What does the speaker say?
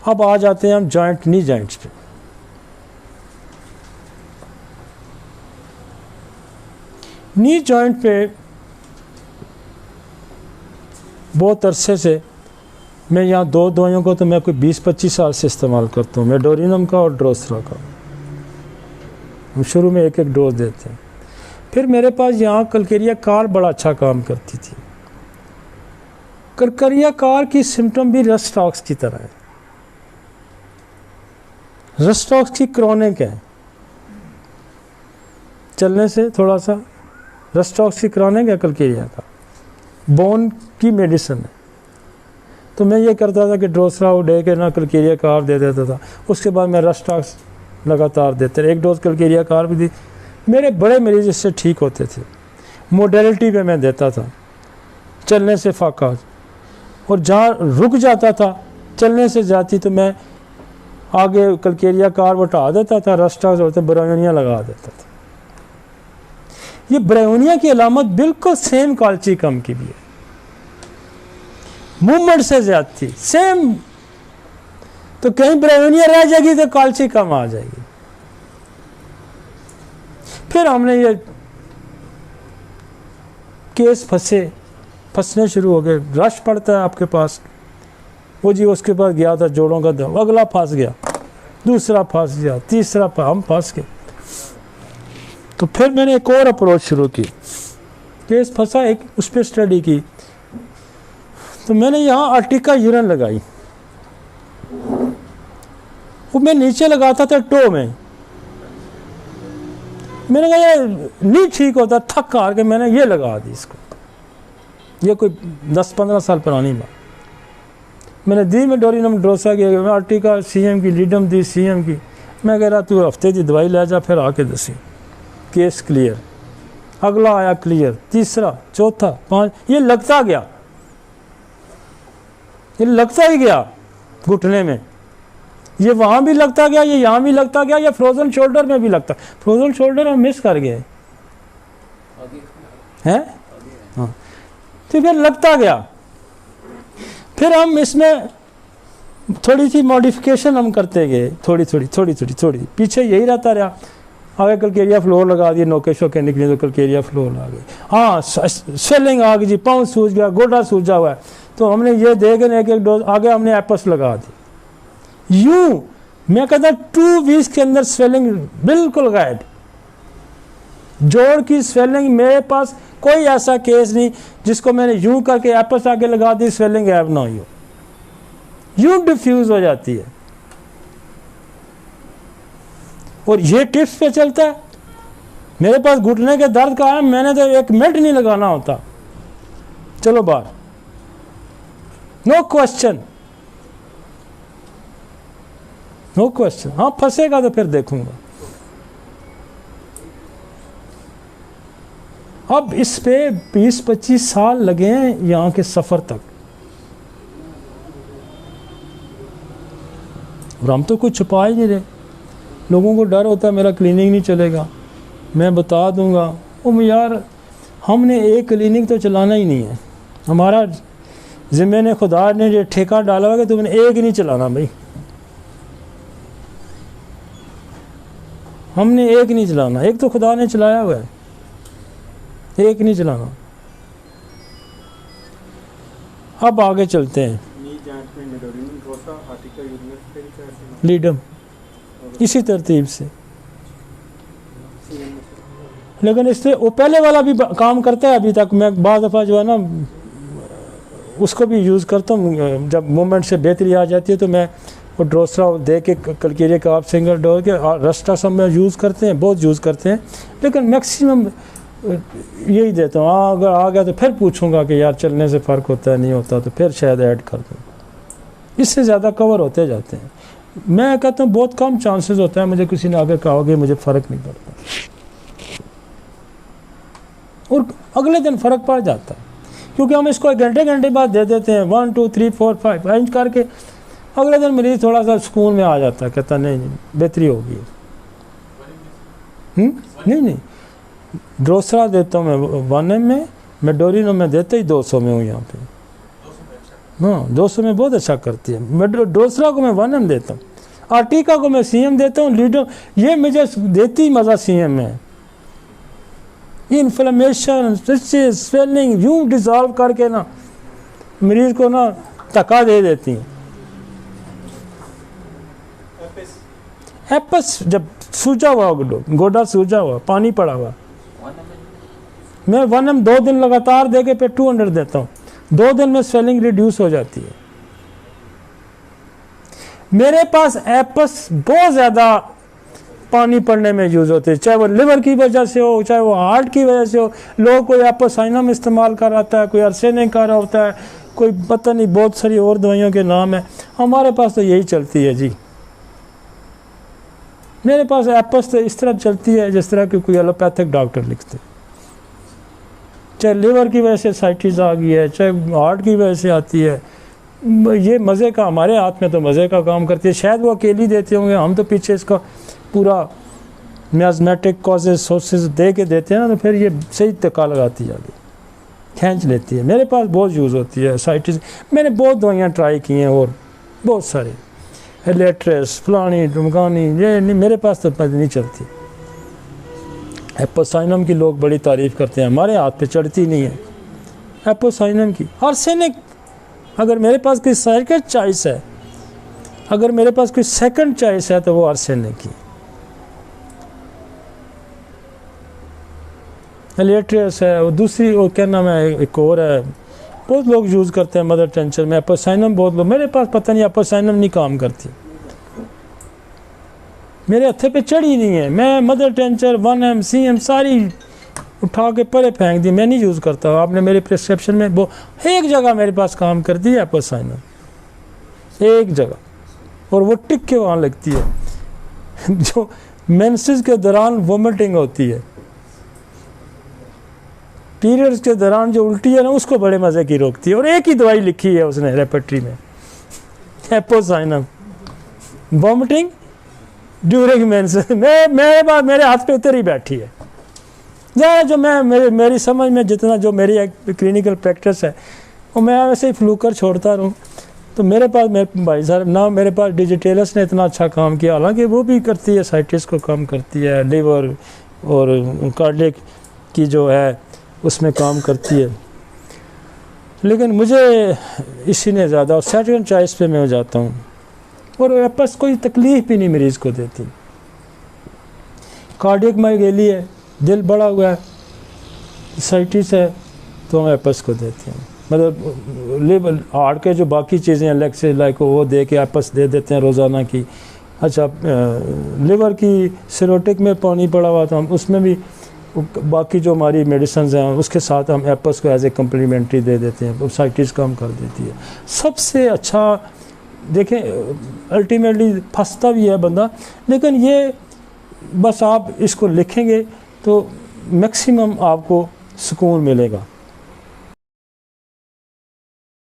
अब आ जाते हैं हम जॉइंट, नी जॉइंट्स पे। नी जॉइंट पे बहुत अरसे से मैं यहाँ दो दवाइयों को तो मैं कोई 20-25 साल से इस्तेमाल करता हूँ, मेडोरिनम का और ड्रोसरा का। हम शुरू में एक एक डोज देते हैं। फिर मेरे पास यहाँ कलकेरिया कार बड़ा अच्छा काम करती थी। कलकेरिया कार की सिम्टम भी रस्टॉक्स की तरह है। रस्टॉक्स की क्रॉनिक है, चलने से थोड़ा सा रस्टॉक्स की क्रॉनिक है कलकेरिया का, बोन की मेडिसिन है। तो मैं ये करता था कि ड्रोसरा डे के ना कलकेरिया कार दे देता था, उसके बाद मैं रस्टॉक्स लगातार देते रहे। एक डोज कलकेरिया कार भी दी। मेरे बड़े मरीज इससे ठीक होते थे। मोडेलिटी पे मैं देता था, चलने से फाका, और जहाँ रुक जाता था चलने से जाती तो मैं आगे कलकेरिया कार हटा देता था, रस्टॉक्स और ब्रायोनिया लगा देता था। ये ब्रायोनिया की अलामत बिल्कुल सेम काल्चिकम की भी है, मूवमेंट से ज्यादती सेम। तो कहीं ब्रायोनिया रह जाएगी तो काल्चिकम आ जाएगी। फिर हमने ये केस फंसने शुरू हो गए। रश पड़ता है आपके पास, वो जी उसके पास गया था जोड़ों का दर्द, अगला फंस गया, दूसरा फंस गया, तीसरा हम फंस गए। तो फिर मैंने एक और अप्रोच शुरू की। केस फंसा, एक उस पर स्टडी की। तो मैंने यहाँ आर्टिका यूरिन लगाई, वो मैं नीचे लगाता था टो में। मैंने कहा ये नहीं ठीक होता, थक हार के मैंने ये लगा दी इसको। ये कोई 10-15 साल पुरानी बात। मैंने दी मेडोरिनम ड्रोसा की, आर्टिका सीएम की, लीडम दी सीएम की। मैं कह रहा तू हफ्ते की दवाई ले जा, फिर आके दसी। केस क्लियर, अगला आया क्लियर, तीसरा, चौथा, 5, ये लगता गया, ये लगता ही गया घुटने में, ये वहाँ भी लगता गया, ये यहाँ भी लगता गया, ये फ्रोजन शोल्डर में भी लगता। फ्रोजन शोल्डर हम मिस कर गए हैं, हाँ। तो फिर लगता गया। फिर हम इसमें थोड़ी सी मॉडिफिकेशन हम करते गए, थोड़ी पीछे यही रहता रहा। आगे कलकेरिया फ्लोर लगा दिए, नोके शोके निकले तो कलकेरिया फ्लोर आ गई। हाँ, स्वेलिंग आ गई जी, पाँव सूज गया, गोडा सूजा हुआ है। तो हमने ये देख एक एक डोज आगे हमने एपस लगा दी। यूं मैं कहता 2 वीक्स के अंदर स्वेलिंग बिल्कुल गायब। जोड़ की स्वेलिंग, मेरे पास कोई ऐसा केस नहीं जिसको मैंने यूं करके एपस आगे लगा दी, स्वेलिंग गायब ना हुई हो, यूं डिफ्यूज हो जाती है। और ये टिप्स पे चलता है। मेरे पास घुटने के दर्द का है, मैंने तो 1 मिनट नहीं लगाना होता, चलो बाहर, नो क्वेश्चन, नो क्वेश्चन। हाँ फंसेगा तो फिर देखूंगा। अब इस पे 20-25 साल लगे हैं यहाँ के सफर तक, और हम तो कुछ छुपा ही नहीं रहे। लोगों को डर होता है मेरा क्लिनिक नहीं चलेगा, मैं बता दूंगा। ओ यार, हमने एक क्लिनिक तो चलाना ही नहीं है, हमारा जिम्मे ने खुदा ने जो ठेका डाला हुआ कि तुमने एक नहीं चलाना भाई, हमने एक नहीं चलाना, एक तो खुदा ने चलाया हुआ है, एक नहीं चलाना। अब आगे चलते हैं। लीडम इसी तरतीब से, लेकिन इससे वो पहले वाला भी काम करता है अभी तक। मैं बाद दफ़ा जो है ना उसको भी यूज़ करता हूँ। जब मूवमेंट से बेहतरी आ जाती है तो मैं वो ड्रोसरा दे के कलकेरिया का आप सिंगल डोज के रस्टा सब में यूज़ करते हैं, बहुत यूज़ करते हैं, लेकिन मैक्सिमम यही देता हूँ। हाँ, अगर आ गया तो फिर पूछूंगा कि यार चलने से फ़र्क होता है, नहीं होता, तो फिर शायद ऐड कर दूँ। इससे ज़्यादा कवर होते जाते हैं। मैं कहता हूँ बहुत कम चांसेस होता है मुझे किसी ने आगे कहोगे मुझे फ़र्क नहीं पड़ता, और अगले दिन फ़र्क पड़ जाता है, क्योंकि हम इसको 1 घंटे बाद दे देते हैं, 1 2 3 4 5 इंच करके। अगले दिन मरीज थोड़ा सा सुकून में आ जाता है, कहता नहीं बेहतरी होगी। नहीं, ड्रोसरा देता हूँ मैं 1 m में, मेडोरिनम में देते ही 200 में हूँ यहाँ पे। हाँ, 200 में बहुत अच्छा करती है। डोसरा को मैं 1M देता हूँ, आर्टिका को मैं CM देता हूँ, लीडो ये मुझे देती मज़ा CM है। इन्फ्लेमेशन, स्वेलिंग यूँ डिज़ॉल्व करके ना मरीज को ना तका दे देती हैं। एपस जब सूजा हुआ गोडा सूजा हुआ, पानी पड़ा हुआ, मैं 1M 2 दिन लगातार दे के पे 200 देता हूँ, 2 दिन में स्वेलिंग रिड्यूस हो जाती है। मेरे पास एपस बहुत ज़्यादा पानी पड़ने में यूज़ होते हैं, चाहे वो लिवर की वजह से हो, चाहे वो हार्ट की वजह से हो। लोग कोई एपोसाइनम इस्तेमाल कर रहा है, कोई आर्सेनिक कर रहा होता है, कोई पता नहीं बहुत सारी और दवाइयों के नाम है। हमारे पास तो यही चलती है जी। मेरे पास एपस तो इस तरह चलती है जिस तरह की कोई एलोपैथिक डॉक्टर लिखते, चाहे लिवर की वजह से साइटिस आ गई है, चाहे हार्ट की वजह से आती है। ये मज़े का, हमारे हाथ में तो मज़े का काम करती है। शायद वो अकेली देते होंगे, हम तो पीछे इसका पूरा मियाज़मेटिक कॉजेज सोर्सेज दे के देते हैं ना, तो फिर ये सही तका लगाती है, आगे खींच लेती है। मेरे पास बहुत यूज़ होती है साइटिस। मैंने बहुत दवाइयाँ ट्राई की हैं और बहुत सारे एलेट्रेस फलानी ढुमकानी, ये नहीं, मेरे पास तो नहीं चलती। एपोसाइनम की लोग बड़ी तारीफ़ करते हैं, हमारे हाथ पे चढ़ती नहीं है एपोसाइनम की। आर्सेनिक अगर मेरे पास कोई सेकंड चॉइस है, अगर मेरे पास कोई सेकंड चॉइस है तो वो आर्सेनिक की। एलेट्रियस है, वो दूसरी, वो क्या नाम है, एक और है, बहुत लोग यूज़ करते हैं मदर टेंचर में। एपोसाइनम बहुत लोग, मेरे पास पता नहीं एपोसाइनम नहीं काम करती, मेरे हथे पे चढ़ी नहीं है। मैं मदर टेंचर 1M CM सारी उठा के परे फेंक दी, मैं नहीं यूज़ करता। आपने मेरे प्रिस्क्रिप्शन में वो एक जगह मेरे पास काम करती है एपोसाइनम, एक जगह, और वो टिक के वहाँ लगती है। जो मेंसेस के दौरान वोमिटिंग होती है, पीरियड्स के दौरान जो उल्टी है ना, उसको बड़े मज़े की रोकती है। और एक ही दवाई लिखी है उसने रेपेट्री में, एपोसाइनम, वोमिटिंग ड्यूरिंग मेंसेस। मेरे हाथ पे उतर ही बैठी है। ज़्यादा जो मेरी समझ में जितना जो मेरी क्लिनिकल प्रैक्टिस है, वो मैं वैसे ही फ्लूकर छोड़ता रहूँ। तो मेरे पास, मेरे भाई साहब ना, मेरे पास डिजिटेलस ने इतना अच्छा काम किया, हालांकि वो भी करती है, साइटिस को कम करती है, लिवर और कार्डियक की जो है उसमें काम करती है। लेकिन मुझे इसी ने ज़्यादा, और सेकंड चॉइस पे मैं हो जाता हूँ, और एपस कोई तकलीफ़ भी नहीं मरीज़ को देती। कार्डियक माइग्रेली है, दिल बड़ा हुआ है, साइटिस है, तो हम एपस को देते हैं। मतलब लिवर हार्ट के जो बाकी चीज़ें अलग से लाइक वो दे के एपस दे देते हैं रोज़ाना की। अच्छा, लिवर की सिरोटिक में पानी पड़ा हुआ था, हम उसमें भी बाकी जो हमारी मेडिसिन हैं उसके साथ हम एपस को एज ए कम्प्लीमेंट्री दे देते हैं, साइटिस कम कर देती है। सबसे अच्छा देखें, अल्टीमेटली फंसता भी है बंदा, लेकिन ये बस आप इसको लिखेंगे तो मैक्सिमम आपको सुकून मिलेगा।